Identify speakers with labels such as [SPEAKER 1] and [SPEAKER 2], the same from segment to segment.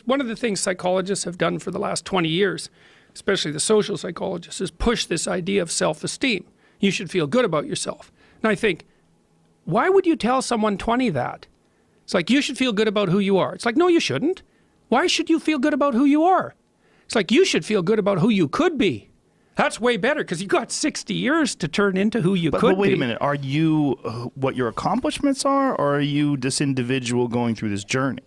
[SPEAKER 1] one of the things psychologists have done for the last 20 years, especially the social psychologists, is push this idea of self-esteem. You should feel good about yourself. And I think, why would you tell someone 20 that? It's like, you should feel good about who you are. It's like, no, you shouldn't. Why should you feel good about who you are? It's like, you should feel good about who you could be. That's way better, because you got 60 years to turn into who you could be.
[SPEAKER 2] But wait a minute. Are you what your accomplishments are, or are you this individual going through this journey?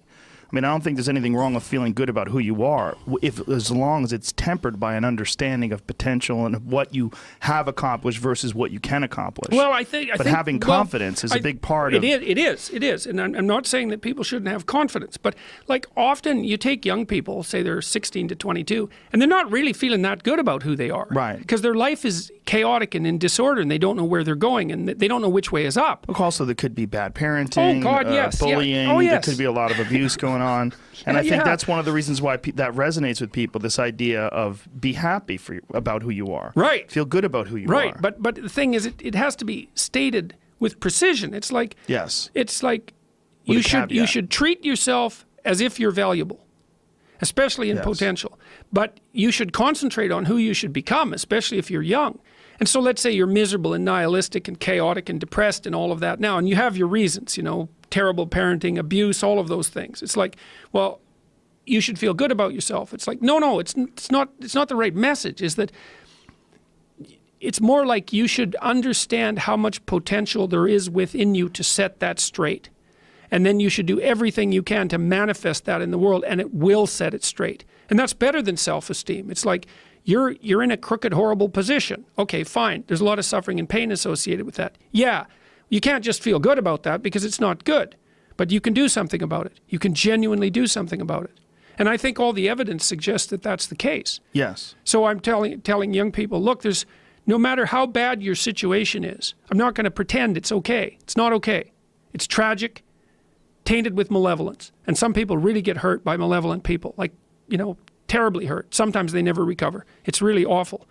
[SPEAKER 2] I mean, I don't think there's anything wrong with feeling good about who you are, as long as it's tempered by an understanding of potential and of what you have accomplished versus what you can accomplish.
[SPEAKER 1] Well, I think
[SPEAKER 2] having confidence is a big part of
[SPEAKER 1] it. It is, and I'm not saying that people shouldn't have confidence, but like often you take young people, say they're 16 to 22, and they're not really feeling that good about who they are,
[SPEAKER 2] right?
[SPEAKER 1] Because their life is chaotic and in disorder, and they don't know where they're going, and they don't know which way is up.
[SPEAKER 2] Also, there could be bad parenting, bullying.
[SPEAKER 1] Yeah. Oh, yes.
[SPEAKER 2] There could be a lot of abuse going on. And I think that's one of the reasons why that resonates with people, this idea of be happy about who you are.
[SPEAKER 1] Right.
[SPEAKER 2] Feel good about who you are.
[SPEAKER 1] Right. But the thing is, it has to be stated with precision. It's like,
[SPEAKER 2] yes.
[SPEAKER 1] It's like you should treat yourself as if you're valuable, especially in potential. But you should concentrate on who you should become, especially if you're young. And so let's say you're miserable and nihilistic and chaotic and depressed and all of that now, and you have your reasons, you know, terrible parenting, abuse, all of those things. It's like, well, you should feel good about yourself. It's like, no, it's not the right message. Is that it's more like you should understand how much potential there is within you to set that straight. And then you should do everything you can to manifest that in the world, and it will set it straight. And that's better than self-esteem. It's like, you're in a crooked, horrible position. Okay, fine. There's a lot of suffering and pain associated with that. Yeah, you can't just feel good about that because it's not good. But you can do something about it. You can genuinely do something about it. And I think all the evidence suggests that that's the case.
[SPEAKER 2] Yes.
[SPEAKER 1] So I'm telling young people, look, no matter how bad your situation is, I'm not going to pretend it's okay. It's not okay. It's tragic, tainted with malevolence. And some people really get hurt by malevolent people, like, you know, terribly hurt. Sometimes they never recover. It's really awful.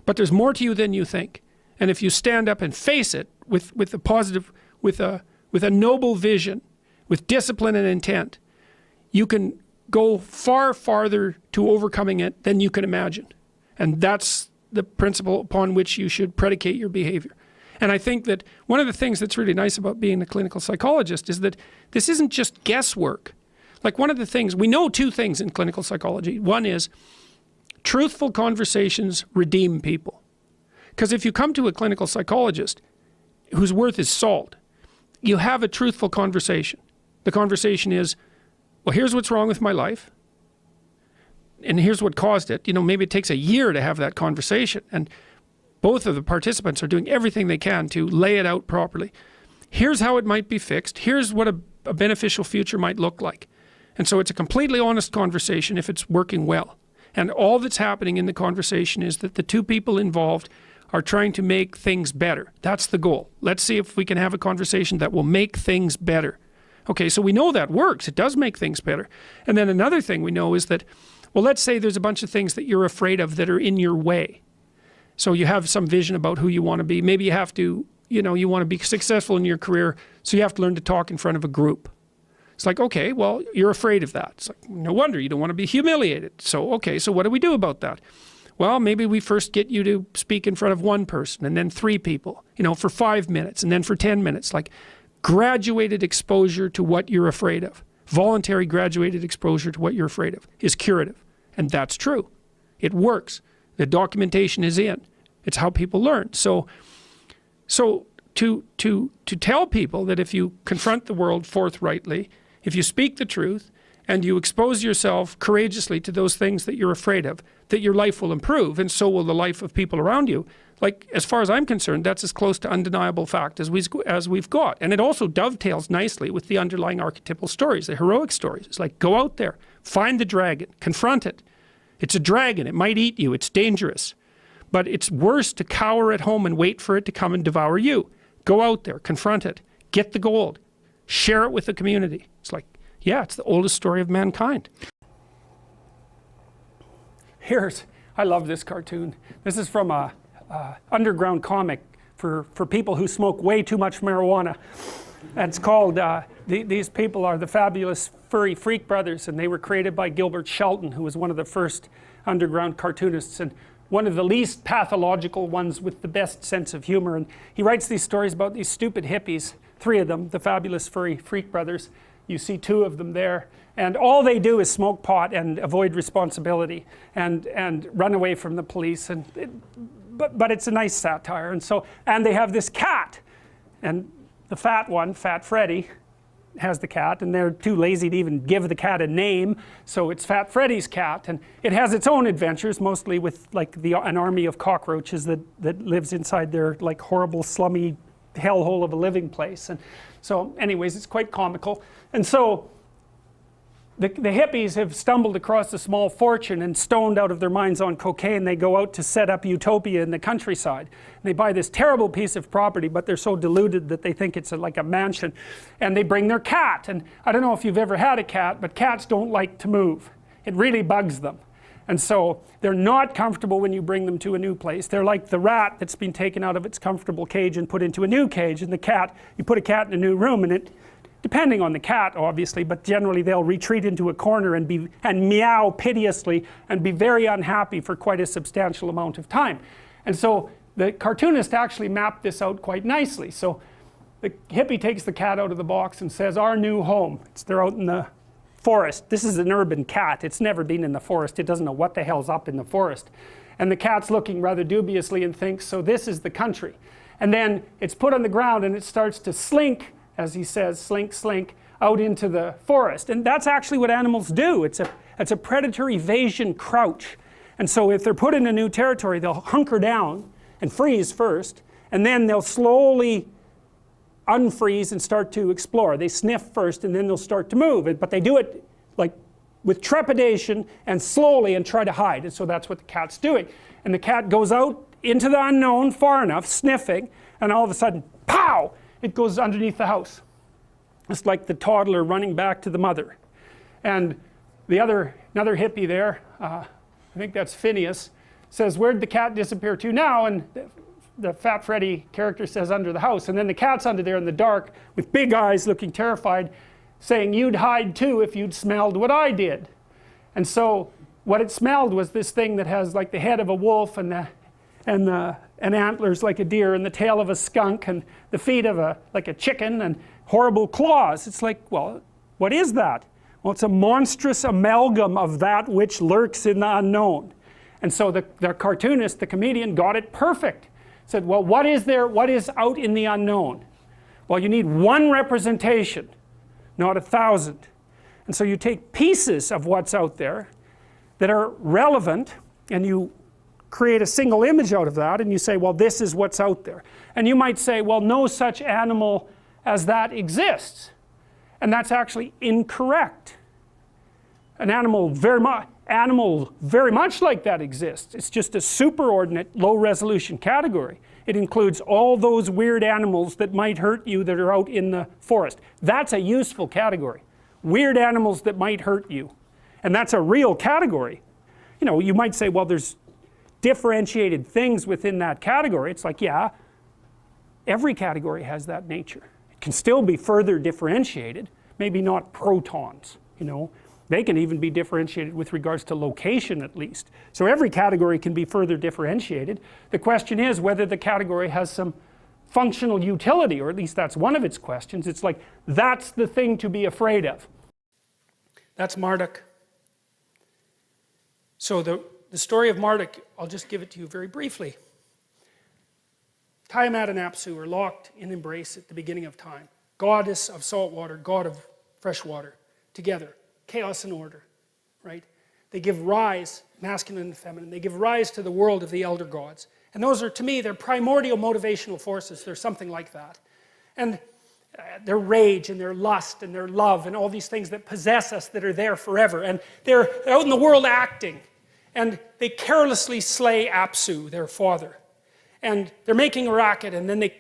[SPEAKER 1] But there's more to you than you think. And if you stand up and face it with a positive, with a noble vision, with discipline and intent, you can go far farther to overcoming it than you can imagine. And that's the principle upon which you should predicate your behavior. And I think that one of the things that's really nice about being a clinical psychologist is that this isn't just guesswork. Like, one of the things, we know two things in clinical psychology. One is truthful conversations redeem people. Because if you come to a clinical psychologist whose worth is salt, you have a truthful conversation. The conversation is, well, here's what's wrong with my life, and here's what caused it. You know, maybe it takes a year to have that conversation, and both of the participants are doing everything they can to lay it out properly. Here's how it might be fixed. Here's what a beneficial future might look like. And so it's a completely honest conversation if it's working well. And all that's happening in the conversation is that the two people involved are trying to make things better. That's the goal. Let's see if we can have a conversation that will make things better. Okay, so we know that works. It does make things better. And then another thing we know is that, well, let's say there's a bunch of things that you're afraid of that are in your way. So you have some vision about who you want to be. Maybe you have to, you know, you want to be successful in your career, so you have to learn to talk in front of a group. It's like, okay, well, you're afraid of that. It's like, no wonder you don't want to be humiliated. So, okay, so what do we do about that? Well, maybe we first get you to speak in front of one person and then 3 people, you know, for 5 minutes and then for 10 minutes, like graduated exposure to what you're afraid of. Voluntary graduated exposure to what you're afraid of is curative. And that's true. It works. The documentation is in. It's how people learn. So to tell people that if you confront the world forthrightly, if you speak the truth, and you expose yourself courageously to those things that you're afraid of, that your life will improve, and so will the life of people around you. Like, as far as I'm concerned, that's as close to undeniable fact as we've got. And it also dovetails nicely with the underlying archetypal stories, the heroic stories. It's like, go out there, find the dragon, confront it. It's a dragon, it might eat you, it's dangerous. But it's worse to cower at home and wait for it to come and devour you. Go out there, confront it, get the gold, share it with the community. It's like, yeah, it's the oldest story of mankind. I love this cartoon. This is from a underground comic for people who smoke way too much marijuana. And it's called, these people are the fabulous furry freak brothers, and they were created by Gilbert Shelton, who was one of the first underground cartoonists and one of the least pathological ones with the best sense of humor. And he writes these stories about these stupid hippies, 3 of them, the fabulous furry freak brothers. You see 2 of them there, and all they do is smoke pot and avoid responsibility and run away from the police. And but it's a nice satire. And they have this cat, and the fat one, Fat Freddy, has the cat, and they're too lazy to even give the cat a name, so it's Fat Freddy's cat, and it has its own adventures, mostly with like an army of cockroaches that lives inside their like horrible slummy hellhole of a living place. And so anyways, it's quite comical. And so the hippies have stumbled across a small fortune, and stoned out of their minds on cocaine, they go out to set up utopia in the countryside. And they buy this terrible piece of property, but they're so deluded that they think it's like a mansion. And they bring their cat, and I don't know if you've ever had a cat, but cats don't like to move. It really bugs them. And so they're not comfortable when you bring them to a new place. They're like the rat that's been taken out of its comfortable cage and put into a new cage. And the cat, you put a cat in a new room, and it, depending on the cat obviously, but generally they'll retreat into a corner and meow piteously and be very unhappy for quite a substantial amount of time. And so the cartoonist actually mapped this out quite nicely. So the hippie takes the cat out of the box and says, "Our new home." They're out in the forest. This is an urban cat. It's never been in the forest. It doesn't know what the hell's up in the forest. And the cat's looking rather dubiously and thinks, so this is the country. And then it's put on the ground, and it starts to slink, as he says, slink, slink, out into the forest. And that's actually what animals do. It's a predator evasion crouch. And so if they're put in a new territory, they'll hunker down and freeze first, and then they'll slowly unfreeze and start to explore. They sniff first, and then they'll start to move. But they do it like with trepidation and slowly, and try to hide. And so that's what the cat's doing. And the cat goes out into the unknown far enough, sniffing, and all of a sudden, pow! It goes underneath the house. It's like the toddler running back to the mother. And another hippie there, I think that's Phineas, says, "Where'd the cat disappear to now?" And the Fat Freddy character says, "Under the house." And then the cat's under there in the dark with big eyes looking terrified, saying, "You'd hide too if you'd smelled what I did." And so what it smelled was this thing that has like the head of a wolf and antlers like a deer, and the tail of a skunk, and the feet of like a chicken, and horrible claws. It's like, well, what is that? Well, it's a monstrous amalgam of that which lurks in the unknown. And so the cartoonist, the comedian, got it perfect. Said, well, what is there? What is out in the unknown? Well, you need one representation, not 1,000. And so you take pieces of what's out there that are relevant, and you create a single image out of that, and you say, well, this is what's out there. And you might say, well, no such animal as that exists. And that's actually incorrect. An animal very much like that exists. It's just a superordinate, low-resolution category. It includes all those weird animals that might hurt you that are out in the forest. That's a useful category. Weird animals that might hurt you. And that's a real category. You know, you might say, well, there's differentiated things within that category. It's like, yeah, every category has that nature. It can still be further differentiated, maybe not protons, you know. They can even be differentiated with regards to location at least. So every category can be further differentiated. The question is whether the category has some functional utility, or at least that's one of its questions. It's like, that's the thing to be afraid of. That's Marduk. So the story of Marduk, I'll just give it to you very briefly. Tiamat and Apsu are locked in embrace at the beginning of time. Goddess of salt water, god of fresh water, together. Chaos and order, right? They give rise, masculine and feminine, they give rise to the world of the elder gods. And those are, to me, they're primordial motivational forces. They're something like that. And their rage and their lust and their love and all these things that possess us that are there forever. And they're out in the world acting. And they carelessly slay Apsu, their father. And they're making a racket, and then they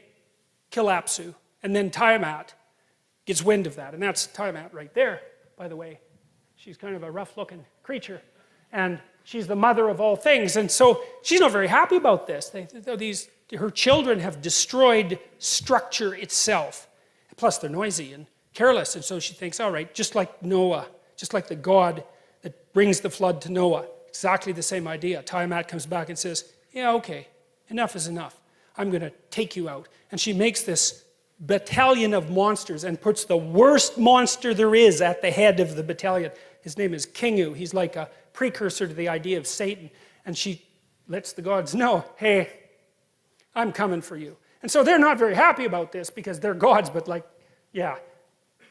[SPEAKER 1] kill Apsu. And then Tiamat gets wind of that. And that's Tiamat right there, by the way. She's kind of a rough-looking creature. And she's the mother of all things. And so she's not very happy about this. Her children have destroyed structure itself. Plus, they're noisy and careless, and so she thinks, all right, just like Noah, just like the God that brings the flood to Noah, exactly the same idea. Tiamat comes back and says, yeah, okay, enough is enough. I'm going to take you out. And she makes this battalion of monsters and puts the worst monster there is at the head of the battalion. His name is Kingu. He's like a precursor to the idea of Satan. And she lets the gods know, hey, I'm coming for you. And so they're not very happy about this because they're gods, but like, yeah,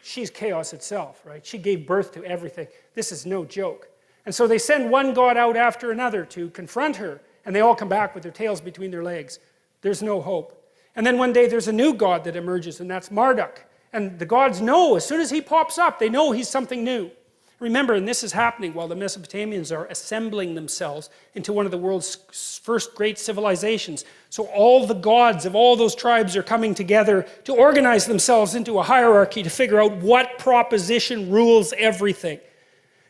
[SPEAKER 1] she's chaos itself, right? She gave birth to everything. This is no joke. And so they send one god out after another to confront her, and they all come back with their tails between their legs. There's no hope. And then one day there's a new god that emerges, and that's Marduk. And the gods know, as soon as he pops up, they know he's something new. Remember, and this is happening while the Mesopotamians are assembling themselves into one of the world's first great civilizations. So all the gods of all those tribes are coming together to organize themselves into a hierarchy to figure out what proposition rules everything.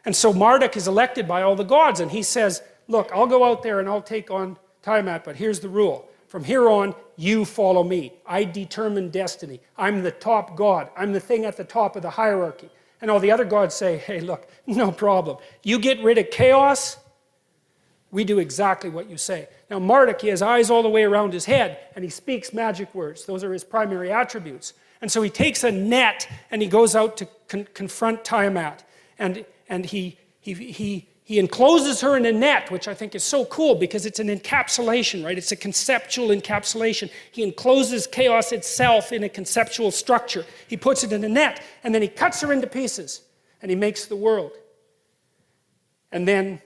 [SPEAKER 1] And so Marduk is elected by all the gods, and he says, look, I'll go out there and I'll take on Tiamat, but here's the rule. From here on, you follow me. I determine destiny. I'm the top god. I'm the thing at the top of the hierarchy. And all the other gods say, hey, look, no problem. You get rid of chaos, we do exactly what you say. Now, Marduk, he has eyes all the way around his head, and he speaks magic words. Those are his primary attributes. And so he takes a net, and he goes out to confront Tiamat. And he encloses her in a net, which I think is so cool because it's an encapsulation, right? It's a conceptual encapsulation. He encloses chaos itself in a conceptual structure. He puts it in a net, and then he cuts her into pieces, and he makes the world. And then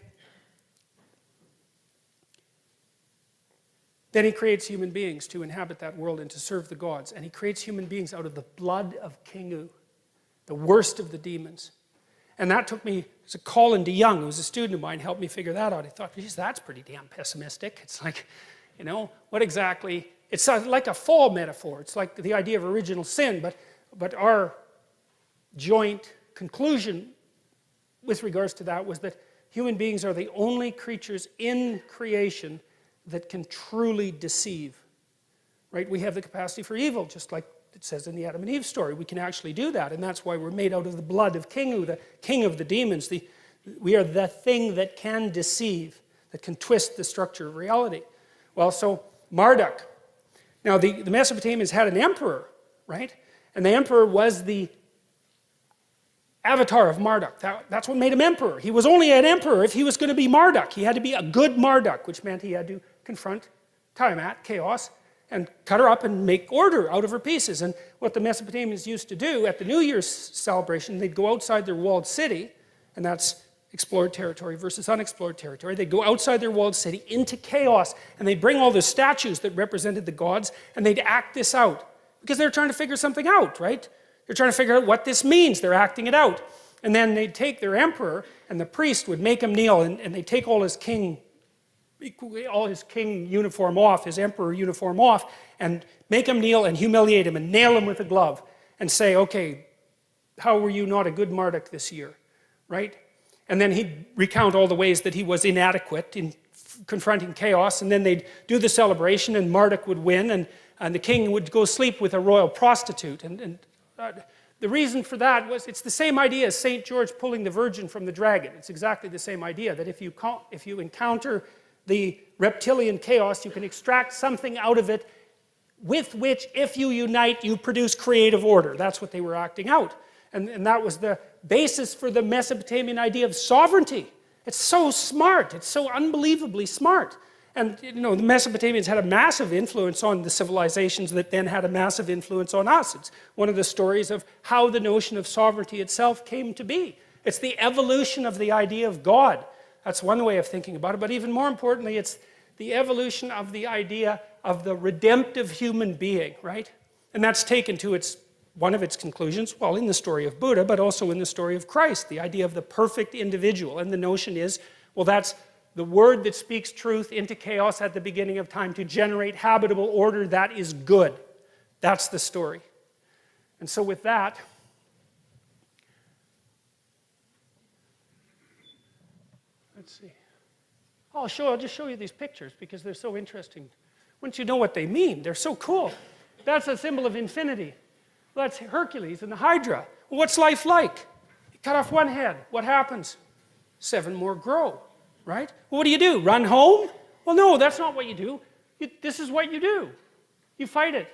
[SPEAKER 1] he creates human beings to inhabit that world and to serve the gods. And he creates human beings out of the blood of Kingu, the worst of the demons. And that took me, it's a Colin DeYoung, who was a student of mine, helped me figure that out. I thought, geez, that's pretty damn pessimistic. It's like, you know, what exactly, it's like a fall metaphor. It's like the idea of original sin, but our joint conclusion with regards to that was that human beings are the only creatures in creation that can truly deceive, right? We have the capacity for evil, just like it says in the Adam and Eve story. We can actually do that, and that's why we're made out of the blood of Kingu, the king of the demons. We are the thing that can deceive, that can twist the structure of reality. Well, so Marduk. Now, the Mesopotamians had an emperor, right? And the emperor was the avatar of Marduk. That's what made him emperor. He was only an emperor if he was going to be Marduk. He had to be a good Marduk, which meant he had to confront Tiamat, chaos, and cut her up and make order out of her pieces. And what the Mesopotamians used to do at the New Year's celebration, they'd go outside their walled city, and that's explored territory versus unexplored territory. They'd go outside their walled city into chaos, and they'd bring all the statues that represented the gods, and they'd act this out. Because they're trying to figure something out, right? They're trying to figure out what this means. They're acting it out. And then they'd take their emperor, and the priest would make him kneel, and they'd take all his king uniform off, his emperor uniform off, and make him kneel and humiliate him and nail him with a glove and say, okay, how were you not a good Marduk this year, right? And then he'd recount all the ways that he was inadequate in confronting chaos, and then they'd do the celebration, and Marduk would win, and the king would go sleep with a royal prostitute. And the reason for that was, it's the same idea as St. George pulling the virgin from the dragon. It's exactly the same idea, that if you encounter the reptilian chaos, you can extract something out of it with which, if you unite, you produce creative order. That's what they were acting out. And that was the basis for the Mesopotamian idea of sovereignty. It's so smart. It's so unbelievably smart. And you know, the Mesopotamians had a massive influence on the civilizations that then had a massive influence on us. It's one of the stories of how the notion of sovereignty itself came to be. It's the evolution of the idea of God. That's one way of thinking about it, but even more importantly, it's the evolution of the idea of the redemptive human being, right? And that's taken to one of its conclusions, well, in the story of Buddha, but also in the story of Christ, the idea of the perfect individual. And the notion is, well, that's the word that speaks truth into chaos at the beginning of time to generate habitable order that is good. That's the story. And so with that, let's see. I'll just show you these pictures because they're so interesting. Once you know what they mean, they're so cool. That's a symbol of infinity, Well, that's Hercules and the Hydra. Well, what's life like? You cut off one head. What happens? 7 more grow, right? Well, what do? Run home? Well, no, that's not what you do. This is what you do. You fight it.